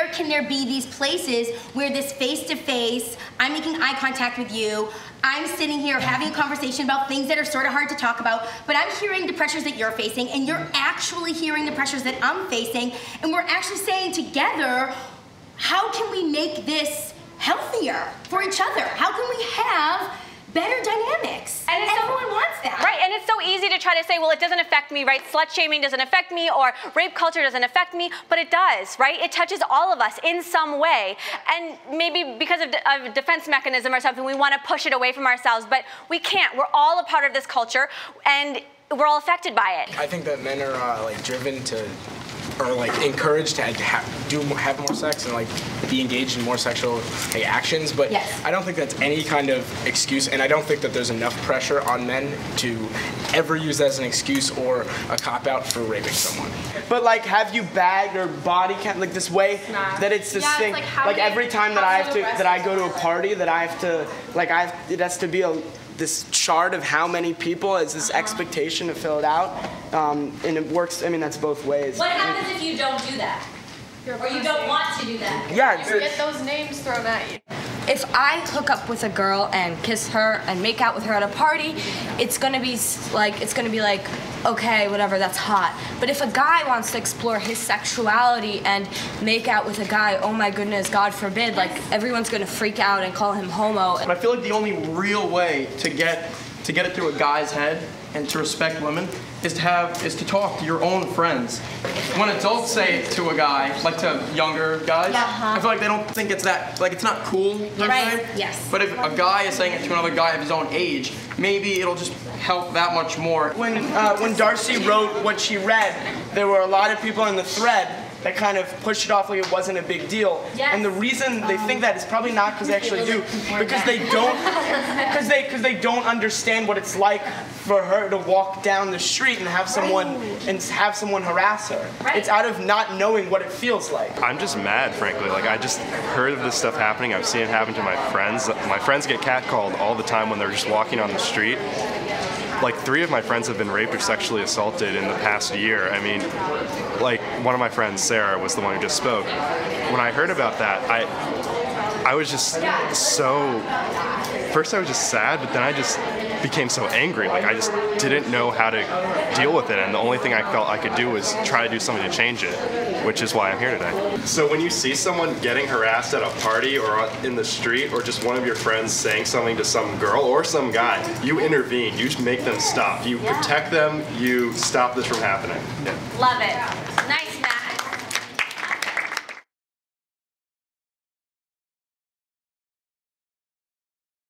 where can there be these places where this face-to-face, I'm making eye contact with you, I'm sitting here having a conversation about things that are sort of hard to talk about, but I'm hearing the pressures that you're facing, and you're actually hearing the pressures that I'm facing, and we're actually saying together, how can we make this healthier for each other? How can we have better dynamics? And everyone wants that. Right, and it's so easy to try to say, well, it doesn't affect me, right? Slut shaming doesn't affect me, or rape culture doesn't affect me, but it does, right? It touches all of us in some way. And maybe because of a defense mechanism or something, we want to push it away from ourselves, but we can't. We're all a part of this culture, and we're all affected by it. I think that men are like driven to, or like encouraged to have more sex and like be engaged in more sexual actions, but yes. I don't think that's any kind of excuse, and I don't think that there's enough pressure on men to ever use that as an excuse or a cop-out for raping someone. But like, have you bagged or body count like this way that it's this thing? Like every time that I go to a party, that I have to it has to be this chart of how many people is this expectation to fill it out, and it works. I mean, that's both ways. What happens if you don't do that? Or you don't want to do that? Yeah, you get those names thrown at you. If I hook up with a girl and kiss her and make out with her at a party, it's gonna be like, okay, whatever, that's hot. But if a guy wants to explore his sexuality and make out with a guy, oh my goodness, God forbid, like everyone's gonna freak out and call him homo. And I feel like the only real way to get it through a guy's head and to respect women is to talk to your own friends. When adults say it to a guy, like to younger guys, I feel like they don't think it's that, like it's not cool. Right. Yes. But if a guy is saying it to another guy of his own age, maybe it'll just help that much more. When Darcy wrote what she read, there were a lot of people in the thread that kind of pushed it off like it wasn't a big deal. Yes. And the reason they think that is probably not because they actually do, because they don't understand what it's like for her to walk down the street and have someone harass her. Right. It's out of not knowing what it feels like. I'm just mad, frankly. Like, I just heard of this stuff happening. I've seen it happen to my friends. My friends get catcalled all the time when they're just walking on the street. Like 3 of my friends have been raped or sexually assaulted in the past year. I mean, like one of my friends, Sarah, was the one who just spoke. When I heard about that, I was just so, first I was just sad, but then I just became so angry. Like I just didn't know how to deal with it, and the only thing I felt I could do was try to do something to change it, which is why I'm here today. So when you see someone getting harassed at a party or in the street, or just one of your friends saying something to some girl or some guy, you intervene, you make them stop, you protect them, you stop this from happening. Love it. Nice, Matt.